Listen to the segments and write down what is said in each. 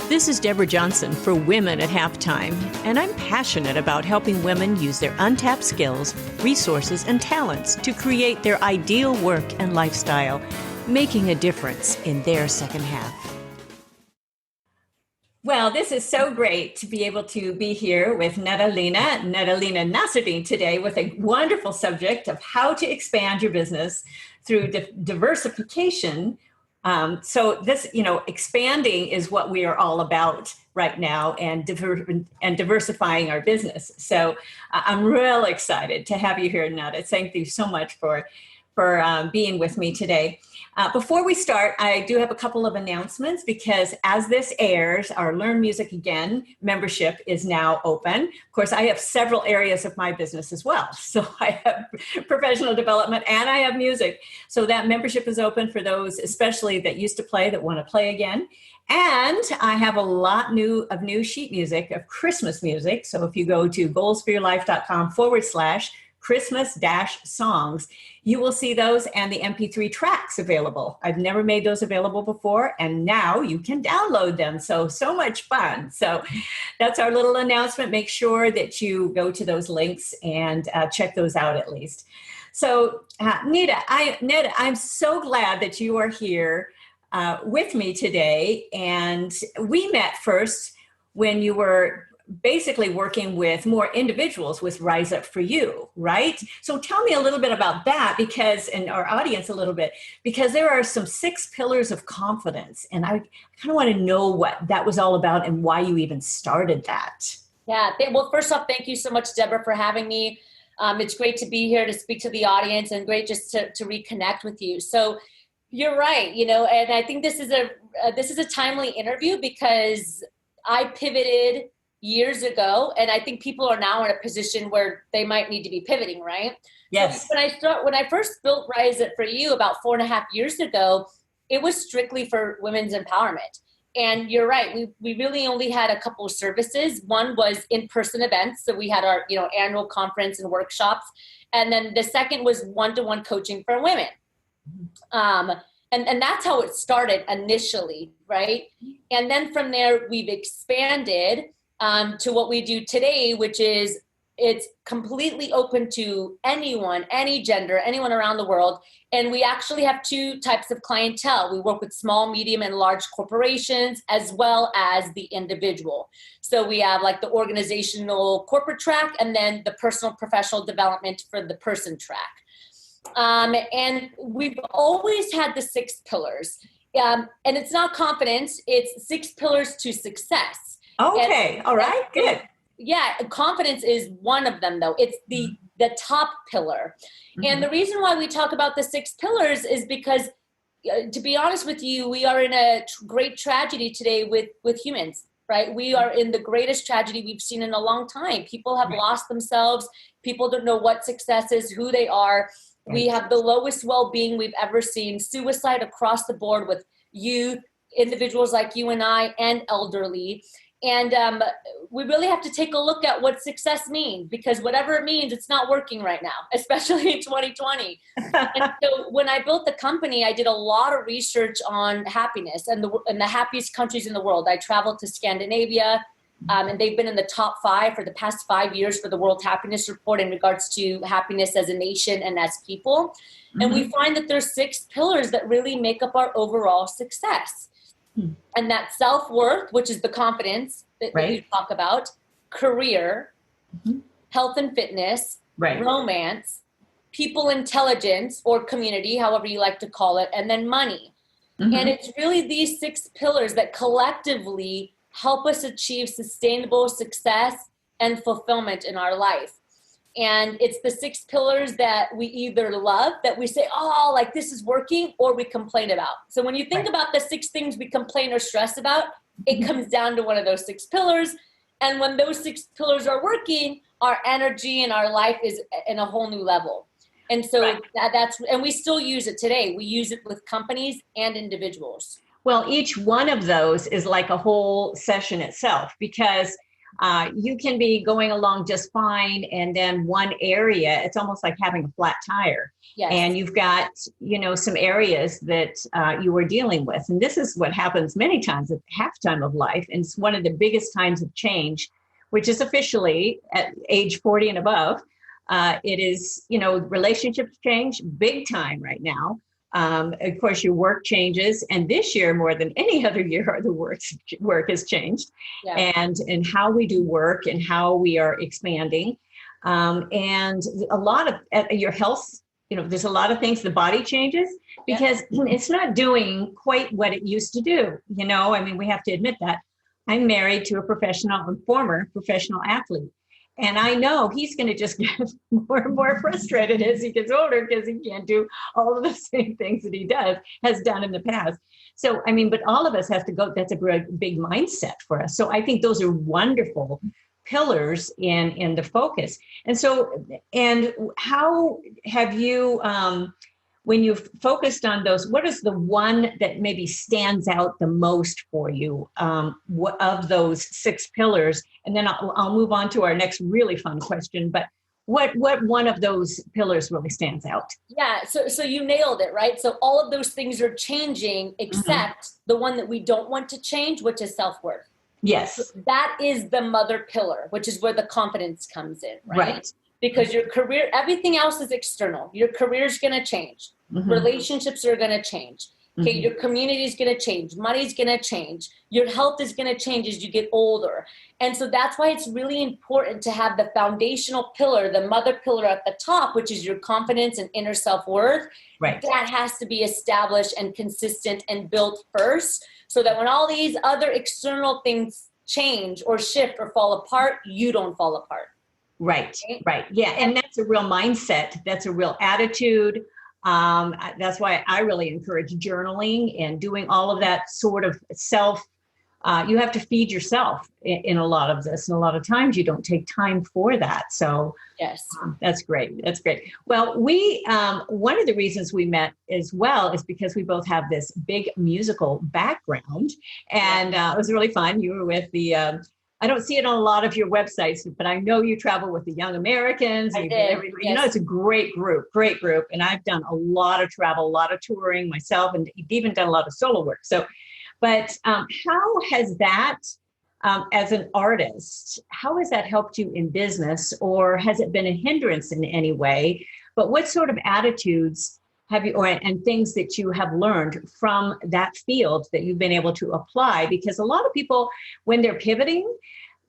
This is Deborah Johnson for Women at Halftime, and I'm passionate about helping women use their untapped skills, resources, and talents to create their ideal work and lifestyle, making a difference in their second half. Well, this is so great to be able to be here with Nada Lena Nasserdeen today with a wonderful subject of how to expand your business through diversification. So this, expanding is what we are all about right now, and diversifying our business. So I'm real excited to have you here, Nada. Thank you so much for being with me today. Before we start, I do have a couple of announcements because as this airs, our Learn Music Again membership is now open. Of course, I have several areas of my business as well. So I have professional development and I have music. So that membership is open for those, especially that used to play, that want to play again. And I have a lot of new sheet music, of Christmas music. So if you go to goalsforyourlife.com/Christmas-songs, you will see those and the MP3 tracks available. I've never made those available before, and now you can download them. So much fun. So that's our little announcement. Make sure that you go to those links and check those out at least. So Nada, I'm so glad that you are here with me today. And we met first when you were basically working with more individuals with Rise Up For You, right? So tell me a little bit about that, and our audience a little bit, because there are some 6 pillars of confidence. And I kind of want to know what that was all about and why you even started that. Yeah. Well, first off, thank you so much, Deborah, for having me. It's great to be here to speak to the audience and great just to reconnect with you. So you're right, and I think this is a timely interview because I pivoted years ago, and I think people are now in a position where they might need to be pivoting, right? Yes. So when I first built Rise It For You about 4.5 years ago, it was strictly for women's empowerment. And you're right, we really only had a couple of services. One was in-person events, so we had our annual conference and workshops, and then the second was one-to-one coaching for women. And that's how it started initially, right? And then from there, we've expanded to what we do today, which is it's completely open to anyone, any gender, anyone around the world. And we actually have 2 types of clientele. We work with small, medium, and large corporations, as well as the individual. So we have like the organizational corporate track, and then the personal professional development for the person track. And we've always had the 6 pillars. And it's not confidence, it's 6 pillars to success. Okay. All right. Good. Yeah. Confidence is one of them, though. It's the top pillar. Mm-hmm. And the reason why we talk about the 6 pillars is because, to be honest with you, we are in a great tragedy today with humans, right? We are in the greatest tragedy we've seen in a long time. People have lost themselves. People don't know what success is, who they are. Right. We have the lowest well-being we've ever seen. Suicide across the board with youth, individuals like you and I, and elderly. And we really have to take a look at what success means, because whatever it means, it's not working right now, especially in 2020. And so when I built the company, I did a lot of research on happiness and the happiest countries in the world. I traveled to Scandinavia, and they've been in the top 5 for the past 5 years for the World Happiness Report in regards to happiness as a nation and as people. Mm-hmm. And we find that there's 6 pillars that really make up our overall success. And that's self-worth, which is the confidence that you talk about, career, health and fitness, romance, people intelligence or community, however you like to call it, and then money. Mm-hmm. And it's really these 6 pillars that collectively help us achieve sustainable success and fulfillment in our life. And it's the 6 pillars that we either love, that we say, oh, like this is working, or we complain about. So when you think about the 6 things we complain or stress about, it comes down to one of those 6 pillars. And when those 6 pillars are working, our energy and our life is in a whole new level. And so and we still use it today. We use it with companies and individuals. Well, each one of those is like a whole session itself, because You can be going along just fine, and then one area, it's almost like having a flat tire. Yes. And you've got, some areas that you are dealing with. And this is what happens many times at halftime of life. And it's one of the biggest times of change, which is officially at age 40 and above. It is, relationships change big time right now. Of course, your work changes, and this year more than any other year, the work has changed, and how we do work and how we are expanding, and a lot of your health. There's a lot of things. The body changes because it's not doing quite what it used to do. We have to admit that. I'm married to a former professional athlete. And I know he's going to just get more and more frustrated as he gets older because he can't do all of the same things that he has done in the past. So, but all of us have to go. That's a big mindset for us. So I think those are wonderful pillars in the focus. And so, and how have you, when you've focused on those, what is the one that maybe stands out the most for you of those 6 pillars? And then I'll move on to our next really fun question. But what one of those pillars really stands out? Yeah, so you nailed it, right? So all of those things are changing except the one that we don't want to change, which is self-worth. Yes. So that is the mother pillar, which is where the confidence comes in, right? Because your career, everything else is external. Your career is going to change. Relationships are going to change. Okay, your community is going to change. Money is going to change. Your health is going to change as you get older. And so that's why it's really important to have the foundational pillar, the mother pillar at the top, which is your confidence and inner self-worth. Right. That has to be established and consistent and built first, so that when all these other external things change or shift or fall apart, you don't fall apart. Right. Yeah. And that's a real mindset. That's a real attitude. That's why I really encourage journaling and doing all of that sort of self. You have to feed yourself in a lot of this. And a lot of times you don't take time for that. So yes, that's great. That's great. Well, one of the reasons we met as well is because we both have this big musical background, and it was really fun. You were with I don't see it on a lot of your websites, but I know you travel with the Young Americans. I did. Yes. It's a great group. And I've done a lot of travel, a lot of touring myself, and even done a lot of solo work. So, but how has that, as an artist, how has that helped you in business, or has it been a hindrance in any way? But what sort of attitudes have you, and things that you have learned from that field that you've been able to apply? Because a lot of people, when they're pivoting,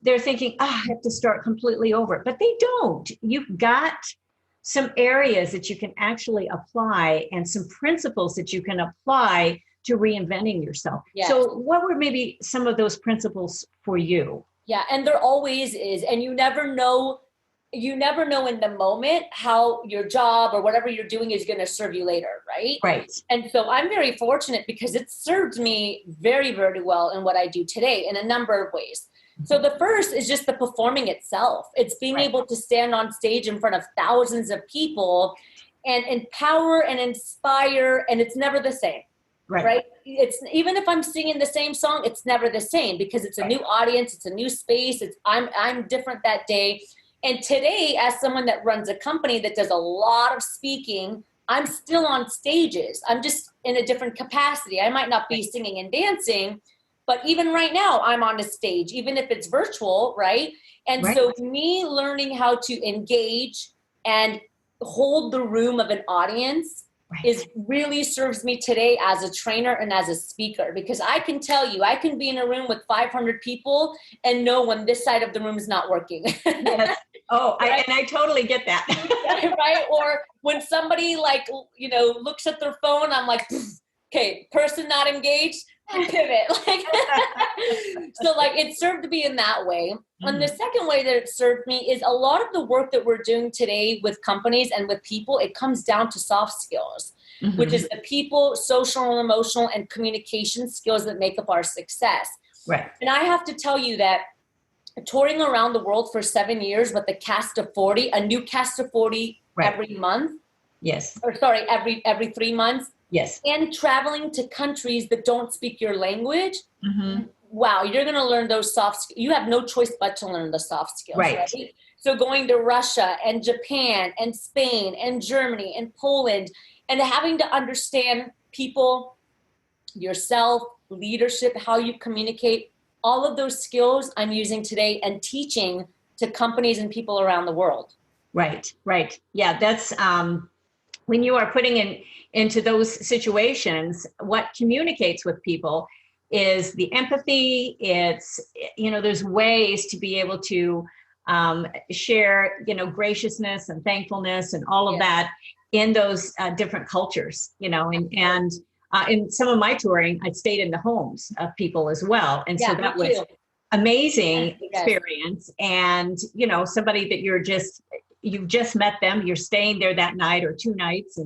they're thinking, I have to start completely over, but they don't. You've got some areas that you can actually apply and some principles that you can apply to reinventing yourself. Yes. So what were maybe some of those principles for you? Yeah, and there always is. And you never know in the moment how your job or whatever you're doing is going to serve you later, right? Right. And so I'm very fortunate because it served me very, very well in what I do today in a number of ways. So the first is just the performing itself. It's being able to stand on stage in front of thousands of people and empower and inspire, and it's never the same. Right. It's even if I'm singing the same song, it's never the same because it's a new audience, it's a new space. I'm different that day. And today, as someone that runs a company that does a lot of speaking, I'm still on stages. I'm just in a different capacity. I might not be singing and dancing, but even right now, I'm on a stage, even if it's virtual, right? And so me learning how to engage and hold the room of an audience is really serves me today as a trainer and as a speaker, because I can tell you, I can be in a room with 500 people and know when this side of the room is not working. Yes. Oh, I totally get that. Right? Or when somebody looks at their phone, I'm like, okay, person not engaged, pivot. So it served me in that way. Mm-hmm. And the second way that it served me is a lot of the work that we're doing today with companies and with people, it comes down to soft skills, which is the people, social and emotional and communication skills that make up our success. Right. And I have to tell you that touring around the world for 7 years with a cast of 40, a new cast of 40 every month. Yes. Or sorry, every 3 months. Yes. And traveling to countries that don't speak your language, wow, you're going to learn those soft skills. You have no choice but to learn the soft skills, Right. So going to Russia and Japan and Spain and Germany and Poland and having to understand people, yourself, leadership, how you communicate, all of those skills I'm using today and teaching to companies and people around the world. Right. Yeah, that's when you are putting into those situations, what communicates with people is the empathy. It's, there's ways to be able to share, graciousness and thankfulness and all of that in those different cultures, and in some of my touring, I stayed in the homes of people as well. And so that was amazing experience. And, somebody that you've just met them, you're staying there that night or 2 nights,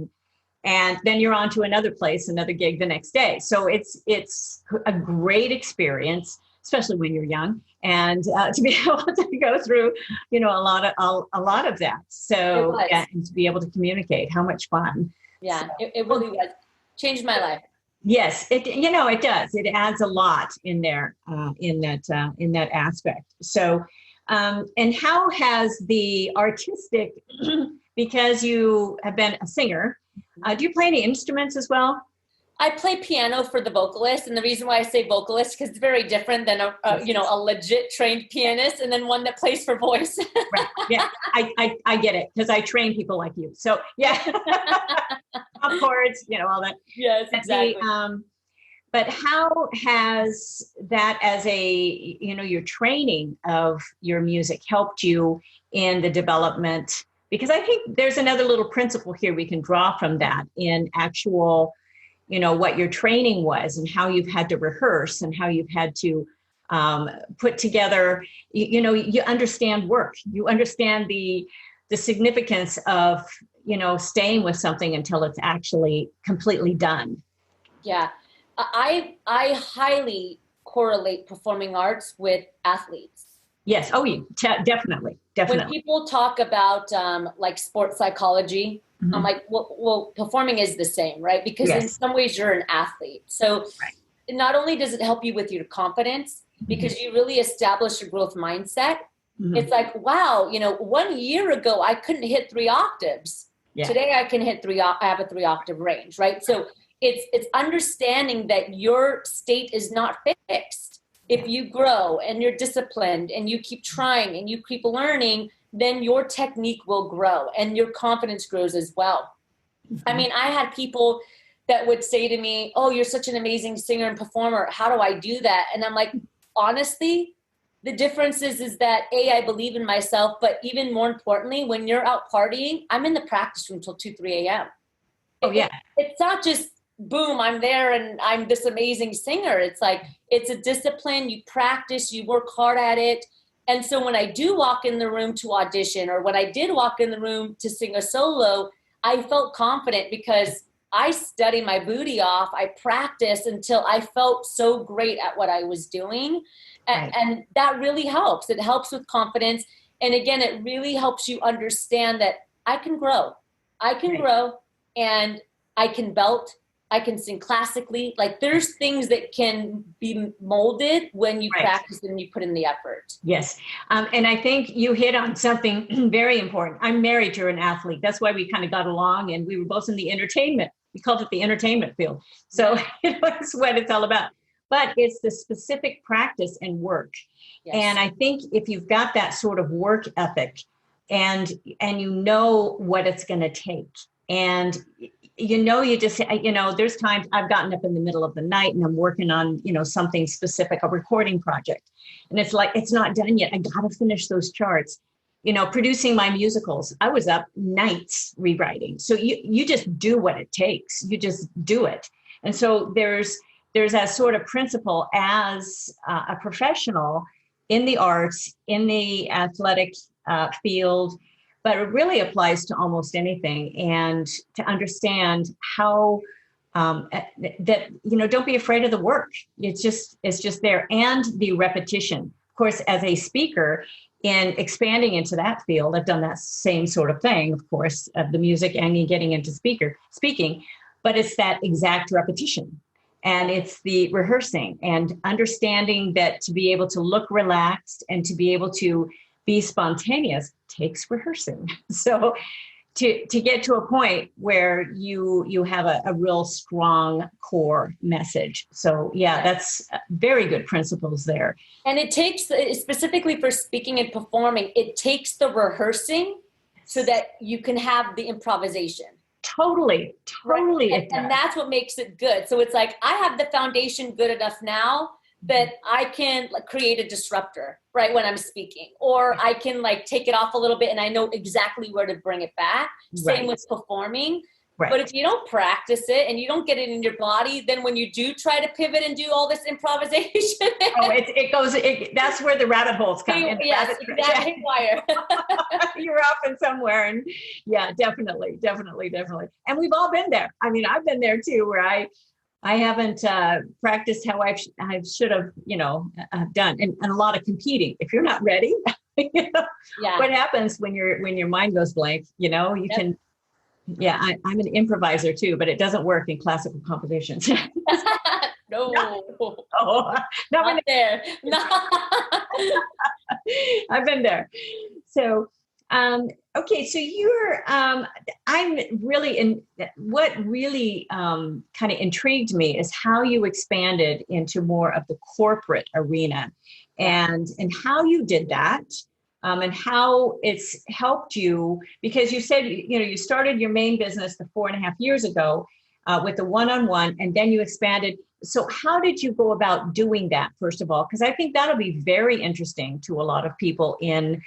and then you're on to another place, another gig the next day. So it's a great experience, especially when you're young, and to be able to go through, a lot of that. So and to be able to communicate, how much fun. Yeah, so, it really was. Changed my life. Yes, it does. It adds a lot in there in that aspect. So, and how has the artistic, because you have been a singer, do you play any instruments as well? I play piano for the vocalist, and the reason why I say vocalist because it's very different than a legit trained pianist, and then one that plays for voice. Right. Yeah, I get it because I train people like you. So yeah, top chords, all that. Yes, exactly. But how has that, as your training of your music, helped you in the development? Because I think there's another little principle here we can draw from that in actual, what your training was and how you've had to rehearse and how you've had to put together, you understand work, you understand the significance of, staying with something until it's actually completely done. Yeah. I highly correlate performing arts with athletes. Yes. Oh, definitely. When people talk about like sports psychology, mm-hmm. I'm like, well, performing is the same, right? Because in some ways you're an athlete. So not only does it help you with your confidence, because mm-hmm. you really establish a growth mindset. Mm-hmm. It's like, wow, 1 year ago, I couldn't hit 3 octaves. Yeah. Today I can hit I have a 3 octave range, right? So it's understanding that your state is not fixed. If you grow and you're disciplined and you keep trying and you keep learning, then your technique will grow and your confidence grows as well. Mm-hmm. I mean, I had people that would say to me, oh, you're such an amazing singer and performer. How do I do that? And I'm like, honestly, the difference is that I believe in myself, but even more importantly, when you're out partying, I'm in the practice room till 2, 3 a.m. Oh yeah. It's not just boom, I'm there and I'm this amazing singer. It's like, it's a discipline. You practice, you work hard at it. And so when I do walk in the room to audition, or when I did walk in the room to sing a solo, I felt confident because I studied my booty off. I practiced until I felt so great at what I was doing. And that really helps. It helps with confidence. And again, it really helps you understand that I can grow. I can grow and I can belt. I can sing classically. Like there's things that can be molded when you practice and you put in the effort. Yes. And I think you hit on something very important. I'm married to an athlete. That's why we kind of got along, and we were both in the entertainment. We called it the entertainment field. So it's what it's all about. But it's the specific practice and work. Yes. And I think if you've got that sort of work ethic and you know what it's going to take, and you just, there's times I've gotten up in the middle of the night and I'm working on, something specific, a recording project. And it's like, it's not done yet. I got to finish those charts. Producing my musicals, I was up nights rewriting. So you just do what it takes. You just do it. And so there's that sort of principle as a professional in the arts, in the athletic field, but it really applies to almost anything. And to understand how that, don't be afraid of the work. It's just there. And the repetition. Of course, as a speaker, in expanding into that field, I've done that same sort of thing, of course, of the music and getting into speaking, but it's that exact repetition. And it's the rehearsing and understanding that to be able to look relaxed and to be able to be spontaneous takes rehearsing. So to get to a point where you have a real strong core message. So yeah, that's very good principles there. And it takes, specifically for speaking and performing, it takes the rehearsing so that you can have the improvisation. Totally. Right. And that's what makes it good. So it's like, I have the foundation good enough now that I can create a disruptor, right, when I'm speaking, or I can take it off a little bit and I know exactly where to bring it back. Same with performing. Right. But if you don't practice it and you don't get it in your body, then when you do try to pivot and do all this improvisation, that's where the rabbit holes come in. Yes, exactly. Wire. You're off in somewhere, and yeah, definitely. And we've all been there. I mean, I've been there too, where I haven't practiced how I should have, done, and a lot of competing. If you're not ready, what happens when your mind goes blank? You can. Yeah, I'm an improviser too, but it doesn't work in classical compositions. No, not there. No. I've been there. So, okay, so I'm really what really kind of intrigued me is how you expanded into more of the corporate arena, and how you did that. And how it's helped you, because you said, you started your main business 4.5 years ago with the one-on-one, and then you expanded. So how did you go about doing that, first of all? Because I think that'll be very interesting to a lot of people in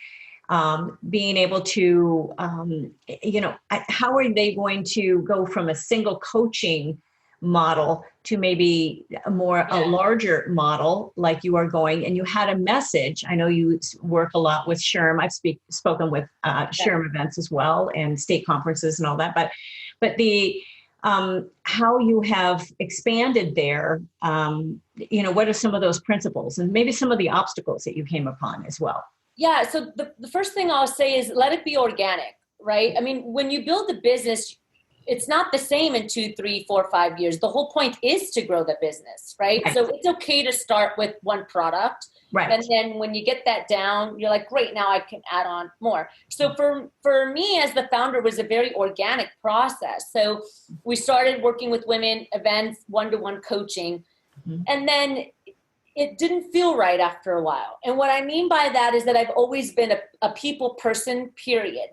being able to, how are they going to go from a single coaching model to maybe a larger model like you are going, and you had a message. I know you work a lot with SHRM. I've spoken with SHRM events as well, and state conferences and all that, but the how you have expanded there, what are some of those principles and maybe some of the obstacles that you came upon as well? Yeah. So the first thing I'll say is let it be organic, right? I mean, when you build a business, it's not the same in 2, 3, 4, 5 years. The whole point is to grow the business, right? So it's okay to start with one product. Right. And then when you get that down, you're like, great, now I can add on more. So for me as the founder, it was a very organic process. So we started working with women, events, one-to-one coaching. Mm-hmm. And then it didn't feel right after a while. And what I mean by that is that I've always been a people person, period.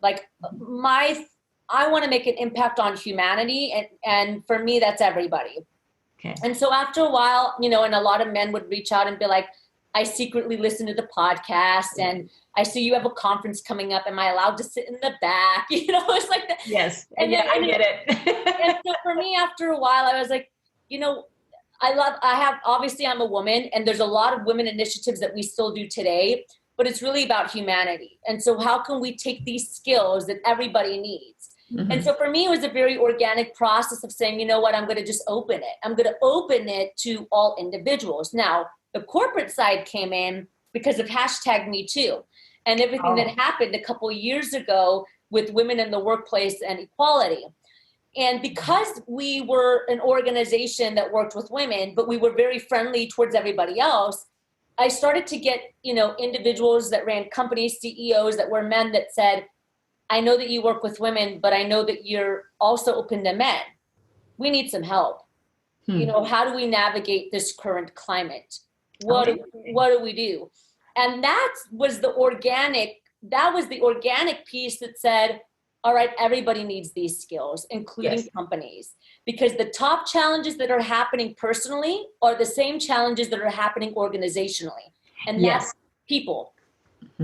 I want to make an impact on humanity. And for me, that's everybody. Okay. And so after a while, and a lot of men would reach out and be like, I secretly listen to the podcast and I see you have a conference coming up. Am I allowed to sit in the back? It's like that. Yes. I get it. And so for me, after a while, I was like, obviously I'm a woman, and there's a lot of women initiatives that we still do today, but it's really about humanity. And so how can we take these skills that everybody needs? Mm-hmm. And so for me, it was a very organic process of saying, you know what, I'm going to just open it. I'm going to open it to all individuals. Now, the corporate side came in because of #MeToo and everything that happened a couple of years ago with women in the workplace and equality. And because we were an organization that worked with women, but we were very friendly towards everybody else, I started to get, individuals that ran companies, CEOs that were men that said, I know that you work with women, but I know that you're also open to men. We need some help. How do we navigate this current climate? What do we do? And that was the organic piece that said, all right, everybody needs these skills, including companies, because the top challenges that are happening personally are the same challenges that are happening organizationally. And that's people,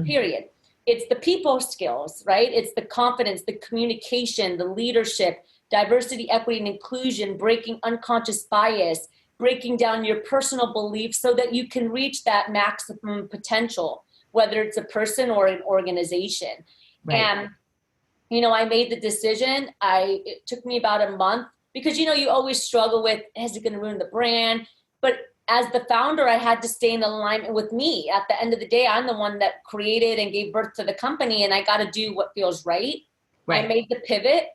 period. It's the people skills, right? It's the confidence, the communication, the leadership, diversity, equity, and inclusion, breaking unconscious bias, breaking down your personal beliefs so that you can reach that maximum potential, whether it's a person or an organization. Right. And, I made the decision. It took me about a month because, you always struggle with, is it going to ruin the brand? But as the founder, I had to stay in alignment with me. At the end of the day, I'm the one that created and gave birth to the company, and I got to do what feels right. I made the pivot,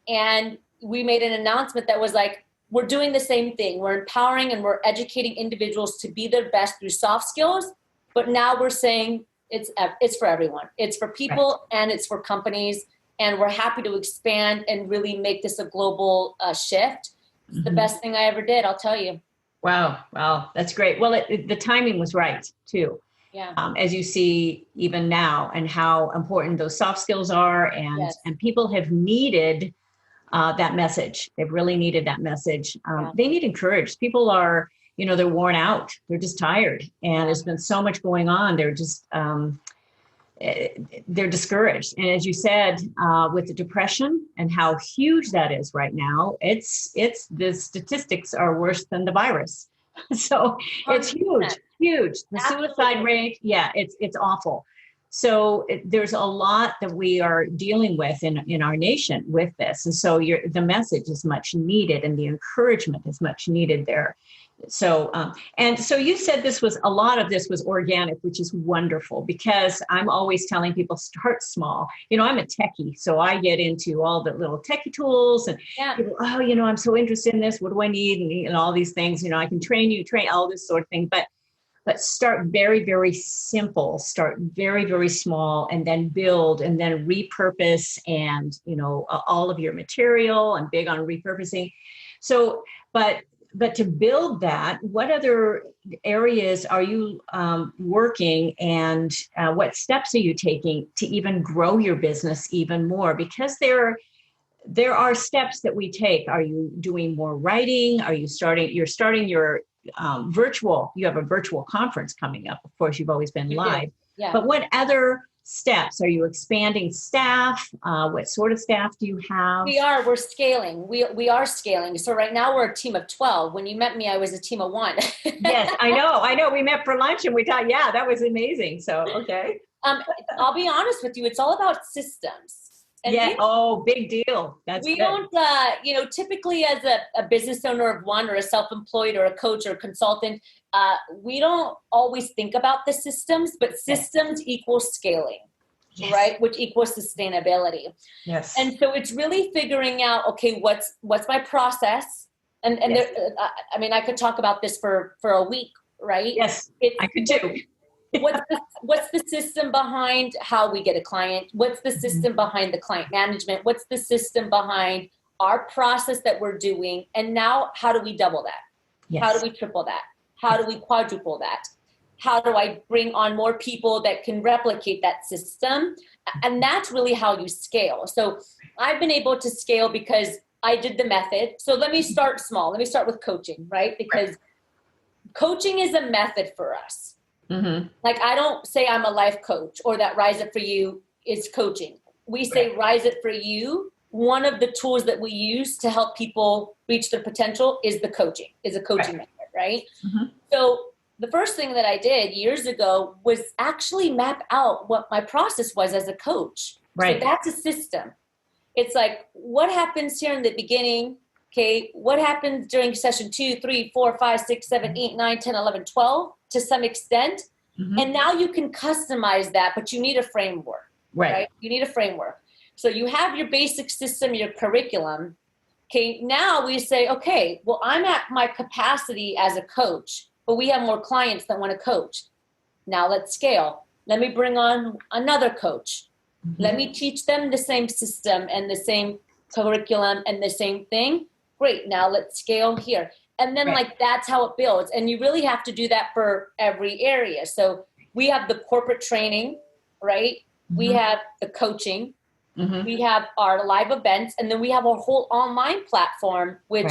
and we made an announcement that was like, we're doing the same thing. We're empowering and we're educating individuals to be their best through soft skills. But now we're saying it's for everyone. It's for people and it's for companies. And we're happy to expand and really make this a global shift. It's the best thing I ever did, I'll tell you. Wow. That's great. Well, the timing was right too. Yeah. As you see even now, and how important those soft skills are, and people have needed that message. They've really needed that message. They need encouraged. People are, they're worn out. They're just tired, and there's been so much going on. They're just they're discouraged. And as you said, with the depression and how huge that is right now, it's the statistics are worse than the virus. So it's huge. The suicide rate, it's awful. So there's a lot that we are dealing with in our nation with this. And so the message is much needed, and the encouragement is much needed there. So, and so you said a lot of this was organic, which is wonderful, because I'm always telling people start small. I'm a techie, so I get into all the little techie tools, and people, I'm so interested in this. What do I need? And all these things, I can train all this sort of thing, but start very, very simple, start very, very small, and then build, and then repurpose, and, all of your material. I'm big on repurposing. So, but to build that, what other areas are you working, and what steps are you taking to even grow your business even more? Because there are steps that we take. Are you doing more writing? You're starting your virtual, you have a virtual conference coming up. Of course, you've always been live. Yeah. But what other steps? Are you expanding staff? What sort of staff do you have? We're scaling. We are scaling. So right now we're a team of 12. When you met me, I was a team of 1. Yes, I know. We met for lunch and we thought, that was amazing. So, okay. I'll be honest with you. It's all about systems. And big deal. We don't, typically as a business owner of one, or a self-employed, or a coach or a consultant, we don't always think about the systems, but systems equal scaling, right? Which equals sustainability. Yes. And so it's really figuring out, okay, what's my process? And I could talk about this for a week, right? Yes, I could too. What's the system behind how we get a client? What's the system behind the client management? What's the system behind our process that we're doing? And now how do we double that? Yes. How do we triple that? How do we quadruple that? How do I bring on more people that can replicate that system? And that's really how you scale. So I've been able to scale because I did the method. So let me start small. Let me start with coaching, right? Because coaching is a method for us. Mm-hmm. Like, I don't say I'm a life coach, or that Rise Up For You is coaching. We say Rise Up For You. One of the tools that we use to help people reach their potential is a coaching method, right? Mm-hmm. So the first thing that I did years ago was actually map out what my process was as a coach. Right. So that's a system. It's like, what happens here in the beginning? Okay, what happens during session 2, 3, 4, 5, 6, 7, 8, 9, 10, 11, 12 to some extent. Mm-hmm. And now you can customize that, but you need a framework, right? You need a framework. So you have your basic system, your curriculum. Okay, now we say, okay, well, I'm at my capacity as a coach, but we have more clients that want to coach. Now let's scale. Let me bring on another coach. Mm-hmm. Let me teach them the same system and the same curriculum and the same thing. Great. Now let's scale here. And then that's how it builds. And you really have to do that for every area. So we have the corporate training, right? Mm-hmm. We have the coaching. Mm-hmm. We have our live events. And then we have a whole online platform, which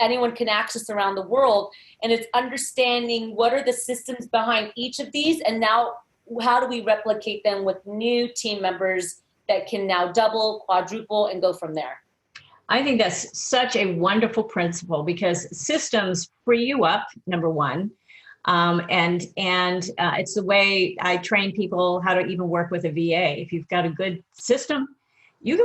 anyone can access around the world. And it's understanding what are the systems behind each of these. And now how do we replicate them with new team members that can now double, quadruple, and go from there? I think that's such a wonderful principle, because systems free you up, number one. And it's the way I train people how to even work with a VA. If you've got a good system, you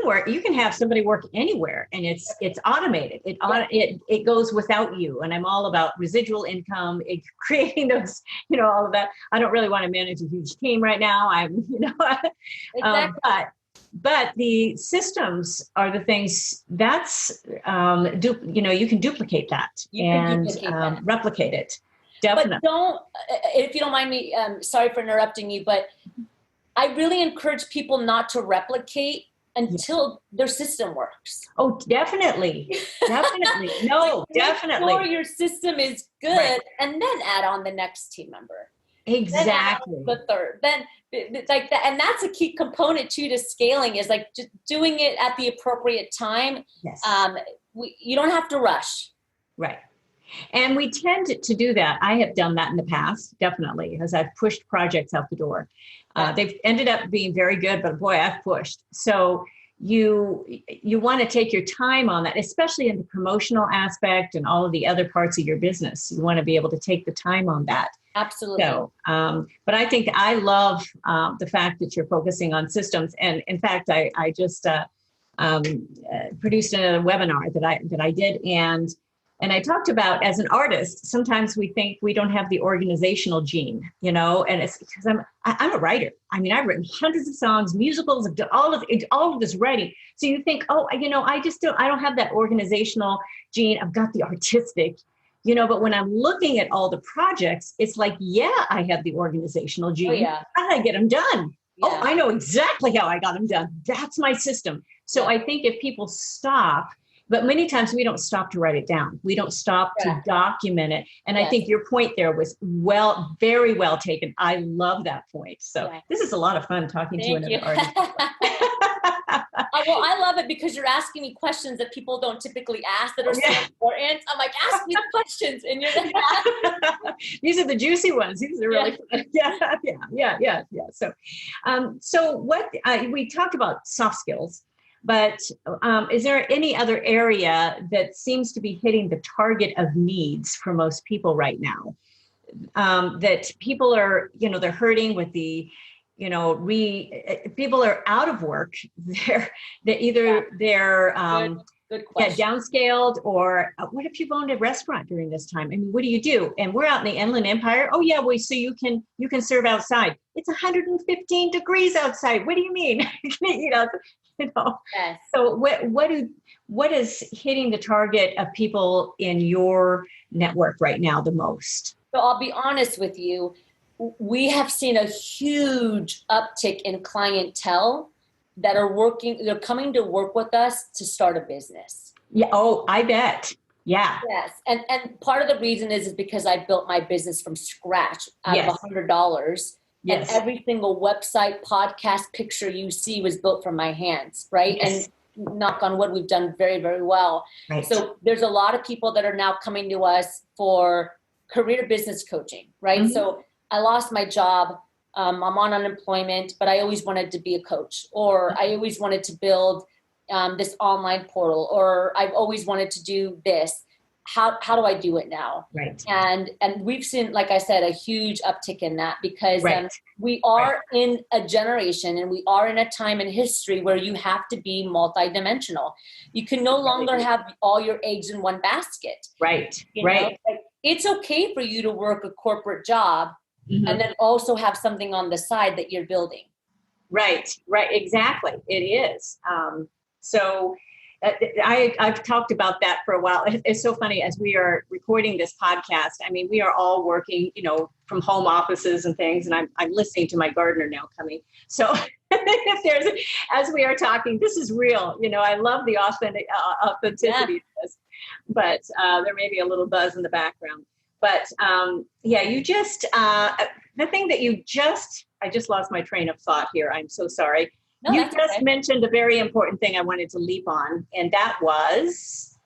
can have somebody work anywhere, and it's automated. It goes without you. And I'm all about residual income, creating those, all of that. I don't really want to manage a huge team right now. Exactly. But the systems are the things that's, you can duplicate that replicate it. Definitely. But if you don't mind me, sorry for interrupting you, but I really encourage people not to replicate until their system works. Oh, definitely. Definitely. No, definitely. Make sure your system is good, and then add on the next team member. Exactly. The third. Then like that. And that's a key component too to scaling, is like just doing it at the appropriate time. Yes. You don't have to rush. Right. And we tend to do that. I have done that in the past, definitely, as I've pushed projects out the door. They've ended up being very good, but boy, I've pushed. So you want to take your time on that, especially in the promotional aspect and all of the other parts of your business. You want to be able to take the time on that. Absolutely. So, but I think I love the fact that you're focusing on systems. And in fact, I just produced another webinar that I did, and I talked about, as an artist, sometimes we think we don't have the organizational gene, and it's because I'm a writer. I mean, I've written hundreds of songs, musicals, all of this writing. So you think, I don't have that organizational gene. I've got the artistic, but when I'm looking at all the projects, it's like, I have the organizational gene. Oh, yeah. How did I get them done? Yeah. Oh, I know exactly how I got them done. That's my system. So I think if people stop, but many times we don't stop to write it down. We don't stop to document it. And I think your point there was very well taken. I love that point. So this is a lot of fun talking to another artist. Well, I love it because you're asking me questions that people don't typically ask that are so important. I'm like, ask me the questions. And you're These are the juicy ones. These are really fun. Yeah. So what we talked about soft skills. But is there any other area that seems to be hitting the target of needs for most people right now? That people are, they're hurting with the, people are out of work. They're good question. Downscaled, or what if you've owned a restaurant during this time? I mean, what do you do? And we're out in the Inland Empire. Oh yeah, so you can serve outside. It's 115 degrees outside. What do you mean? Yes. So what is hitting the target of people in your network right now the most? So I'll be honest with you. We have seen a huge uptick in clientele that they're coming to work with us to start a business. Yeah. Oh, I bet. Yeah. Yes. And part of the reason is because I built my business from scratch out of $100. Yes. And every single website, podcast, picture you see was built from my hands, right? Yes. And knock on wood, we've done very, very well. Right. So there's a lot of people that are now coming to us for career business coaching, right? Mm-hmm. So I lost my job. I'm on unemployment, but I always wanted to be a coach, or I always wanted to build this online portal, or I've always wanted to do this. How do I do it now? Right. And we've seen, like I said, a huge uptick in that because we are in a generation and we are in a time in history where you have to be multidimensional. You can no longer have all your eggs in one basket. Right. Like, it's okay for you to work a corporate job and then also have something on the side that you're building. Right. Exactly. It is. So I've talked about that for a while. It's so funny, as we are recording this podcast, I mean, we are all working, from home offices and things, and I'm listening to my gardener now coming. So as we are talking, this is real. I love the authenticity of this, but there may be a little buzz in the background. But you just, the thing that I just lost my train of thought here. I'm so sorry. No, you just mentioned a very important thing I wanted to leap on, and that was,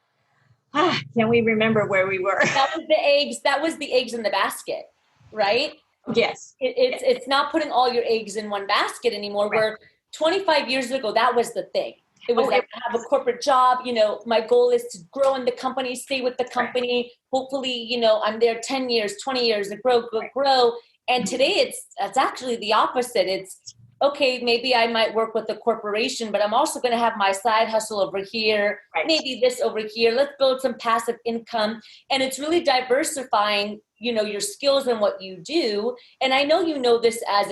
can we remember where we were? That was the eggs. That was the eggs in the basket, right? Yes. It's not putting all your eggs in one basket anymore. Right. Where 25 years ago, that was the thing. It was I have a corporate job. My goal is to grow in the company, stay with the company. Right. Hopefully, I'm there 10 years, 20 years, and grow. And today it's actually the opposite. It's, okay, maybe I might work with a corporation, but I'm also going to have my side hustle over here, maybe this over here. Let's build some passive income. And it's really diversifying your skills and what you do. And I know you know this as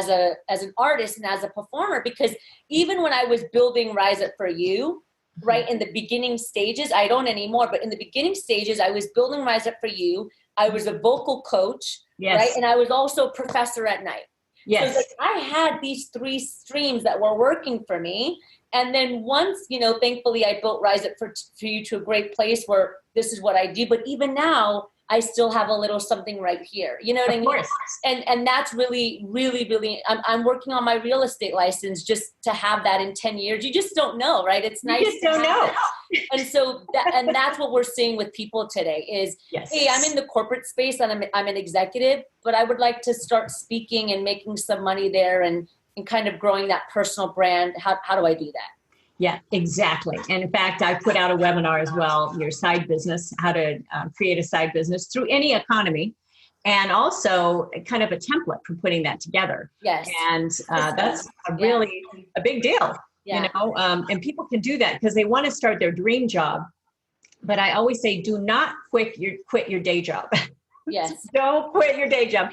an artist and as a performer, because even when I was building Rise Up For You, right, in the beginning stages, I don't anymore, but in the beginning stages, I was building Rise Up For You. I was a vocal coach, right? And I was also a professor at night. Yes. So I had these 3 streams that were working for me. And then once, thankfully I built Rise Up For You to a great place where this is what I do. But even now, I still have a little something right here. You know what I mean? And that's really, really, really, I'm working on my real estate license just to have that in 10 years. You just don't know, right? It's nice. You just don't know. And so that's what we're seeing with people today is, hey, I'm in the corporate space and I'm an executive, but I would like to start speaking and making some money there and kind of growing that personal brand. How do I do that? Yeah, exactly. And in fact, I put out a webinar as well, your side business, how to create a side business through any economy, and also kind of a template for putting that together. Yes. And that's a big deal, and people can do that because they want to start their dream job. But I always say, do not quit your day job. Yes. Don't quit your day job.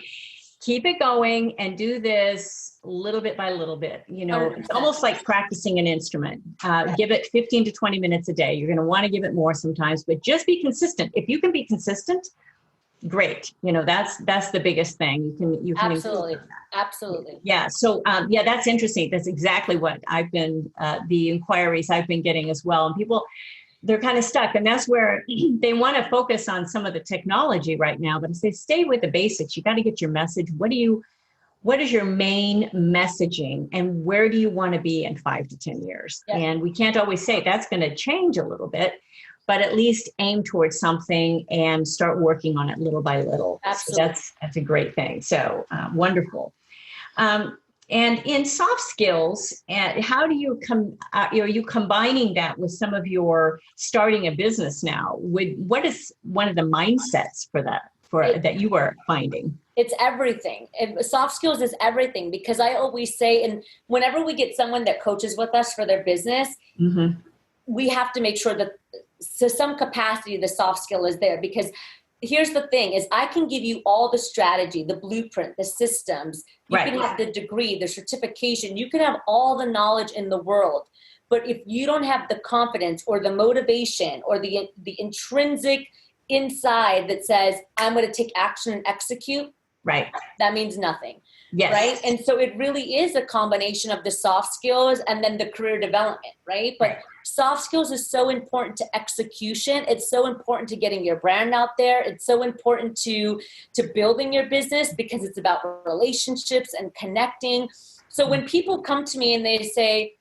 Keep it going and do this little bit by little bit. 100%. It's almost like practicing an instrument. Give it 15 to 20 minutes a day. You're going to want to give it more sometimes, but just be consistent. If you can be consistent, great. That's the biggest thing. You can absolutely. Yeah. So that's interesting. That's exactly what I've been the inquiries I've been getting as well. And people, they're kind of stuck, and that's where they want to focus on some of the technology right now. But I say, stay with the basics. You got to get your message. What is your main messaging, and where do you want to be in 5 to 10 years? Yeah. And we can't always say that's going to change a little bit, but at least aim towards something and start working on it little by little. Absolutely. So that's a great thing. So wonderful. And in soft skills, how do you are you combining that with some of your starting a business now? What is one of the mindsets for that that you are finding? It's everything. Soft skills is everything, because I always say, and whenever we get someone that coaches with us for their business, mm-hmm. we have to make sure that to some capacity the soft skill is there, because here's the thing is I can give you all the strategy, the blueprint, the systems. You can have the degree, the certification. You can have all the knowledge in the world. But if you don't have the confidence or the motivation or the intrinsic inside that says, I'm going to take action and execute, that means nothing. Yes. Right. And so it really is a combination of the soft skills and then the career development. But soft skills is so important to execution. It's so important to getting your brand out there. It's so important to building your business, because it's about relationships and connecting. So when people come to me and they say,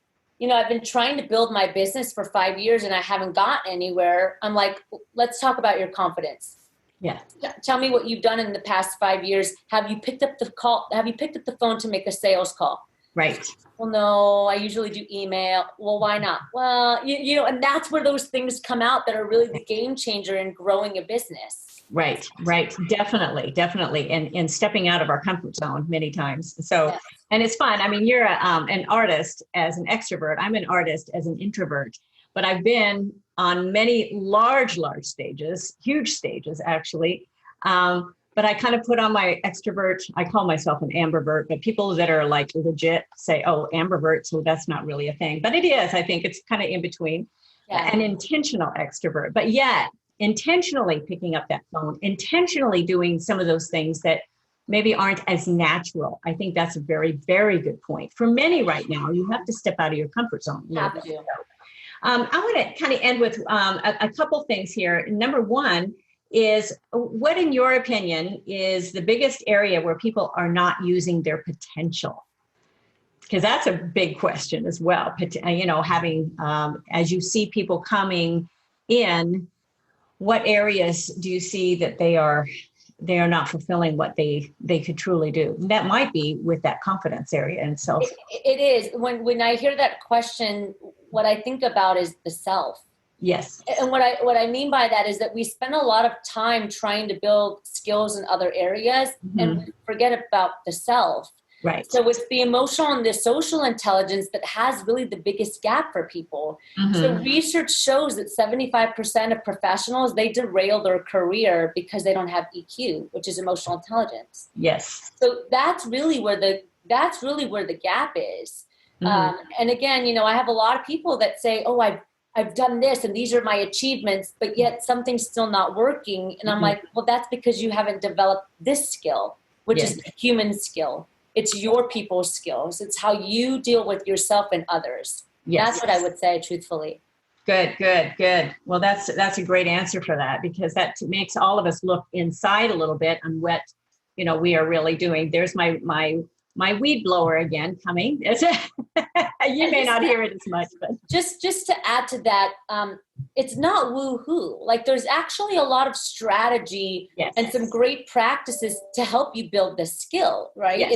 I've been trying to build my business for 5 years and I haven't gotten anywhere, I'm like, let's talk about your confidence. Yeah. Tell me what you've done in the past 5 years. Have you picked up the call? Have you picked up the phone to make a sales call? Right. Well, no, I usually do email. Well, why not? Well, and that's where those things come out that are really the game changer in growing a business. Right. Definitely. And stepping out of our comfort zone many times. So, and it's fun. I mean, you're an artist as an extrovert. I'm an artist as an introvert, but I've been on many large stages, huge stages, actually. But I kind of put on my extrovert. I call myself an ambivert, but people that are like legit say, oh, ambivert. So that's not really a thing, but it is. I think it's kind of in between an intentional extrovert, but yet intentionally picking up that phone, intentionally doing some of those things that maybe aren't as natural. I think that's a very, very good point. For many right now, you have to step out of your comfort zone. Have to. I want to kind of end with a couple things here. Number one is, what, in your opinion, is the biggest area where people are not using their potential? Because that's a big question as well. Having, as you see people coming in, what areas do you see that they are not fulfilling what they could truly do? And that might be with that confidence area and self. It is. When I hear that question, what I think about is the self. Yes. And what I mean by that is that we spend a lot of time trying to build skills in other areas, mm-hmm. and we forget about the self. Right. So it's the emotional and the social intelligence that has really the biggest gap for people. So research shows that 75% of professionals, they derail their career because they don't have EQ, which is emotional intelligence. Yes. So that's really where the gap is. And again, I have a lot of people that say, oh, I've done this and these are my achievements, but yet something's still not working. And I'm like, well, that's because you haven't developed this skill, which is the human skill. It's your people's skills. It's how you deal with yourself and others. Yes. That's what I would say, truthfully. Good. Well, that's a great answer for that, because that makes all of us look inside a little bit on what, we are really doing. There's my weed blower again coming. You may not hear it as much, but just to add to that, it's not woo-hoo. Like, there's actually a lot of strategy and some great practices to help you build this skill, right? Yes.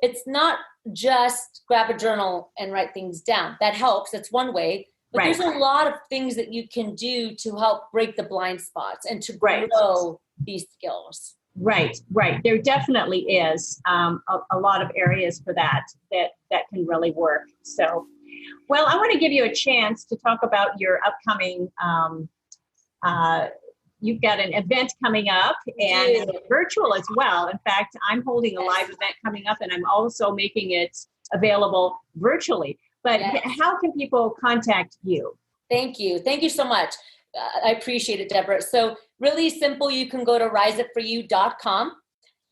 It's not just grab a journal and write things down. That helps. That's one way. But there's a lot of things that you can do to help break the blind spots and to grow these skills. Right. There definitely is a lot of areas for that can really work. So, well, I want to give you a chance to talk about your upcoming, you've got an event coming up, and it's virtual as well. In fact, I'm holding a live event coming up, and I'm also making it available virtually. But how can people contact you? Thank you so much. I appreciate it, Deborah. So really simple. You can go to riseupforyou.com.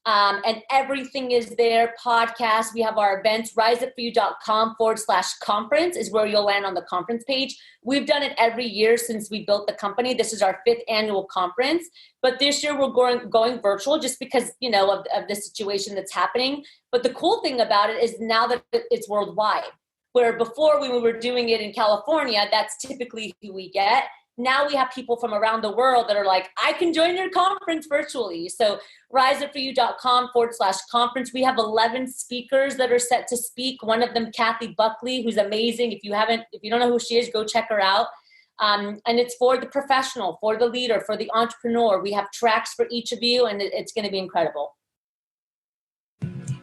And everything is there. Podcasts. We have our events. riseupforyou.com/conference is where you'll land on the conference page. We've done it every year since we built the company. This is our 5th annual conference. But this year we're going virtual just because, of the situation that's happening. But the cool thing about it is now that it's worldwide. Where before when we were doing it in California, that's typically who we get. Now we have people from around the world that are like, I can join your conference virtually. So riseupforyou.com/conference. We have 11 speakers that are set to speak. One of them, Kathy Buckley, who's amazing. If you don't know who she is, go check her out. And it's for the professional, for the leader, for the entrepreneur. We have tracks for each of you, and it's going to be incredible.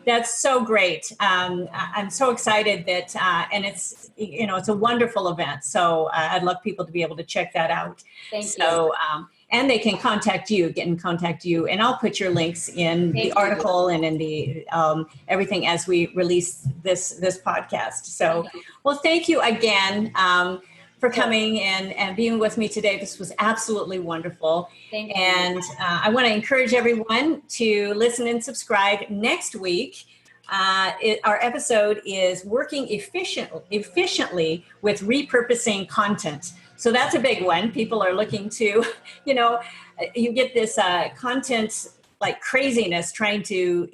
That's so great. I'm so excited that, and it's a wonderful event. So I'd love people to be able to check that out. Thank you. And they can get in contact you, and I'll put your links in the article and in the everything as we release this podcast. So, well, thank you again for coming and being with me today. This was absolutely wonderful. Thank you. And I want to encourage everyone to listen and subscribe next week. Our episode is working efficiently with repurposing content. So that's a big one. People are looking to, you get this content like craziness trying to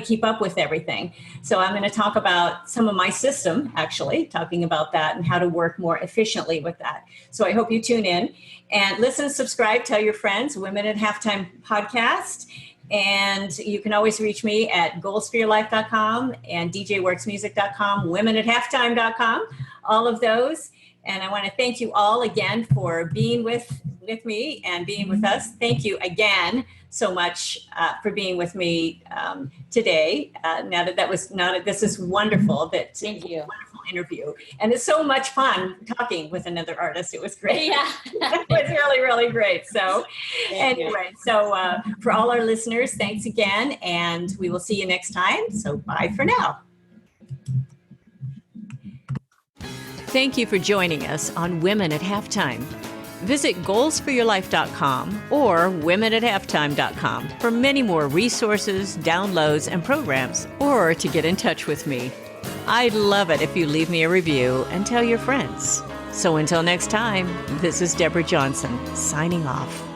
keep up with everything. So I'm going to talk about some of my system, actually, talking about that and how to work more efficiently with that. So I hope you tune in and listen, subscribe, tell your friends, Women at Halftime podcast. And you can always reach me at goalsforyourlife.com and djworksmusic.com, womenathalftime.com, all of those. And I want to thank you all again for being with me and being with us. Thank you again so much for being with me today. This is wonderful. Thank you. Wonderful interview. And it's so much fun talking with another artist. It was great. Yeah. It was really, really great. So for all our listeners, thanks again. And we will see you next time. So bye for now. Thank you for joining us on Women at Halftime. Visit goalsforyourlife.com or womenathalftime.com for many more resources, downloads, and programs, or to get in touch with me. I'd love it if you leave me a review and tell your friends. So until next time, this is Deborah Johnson, signing off.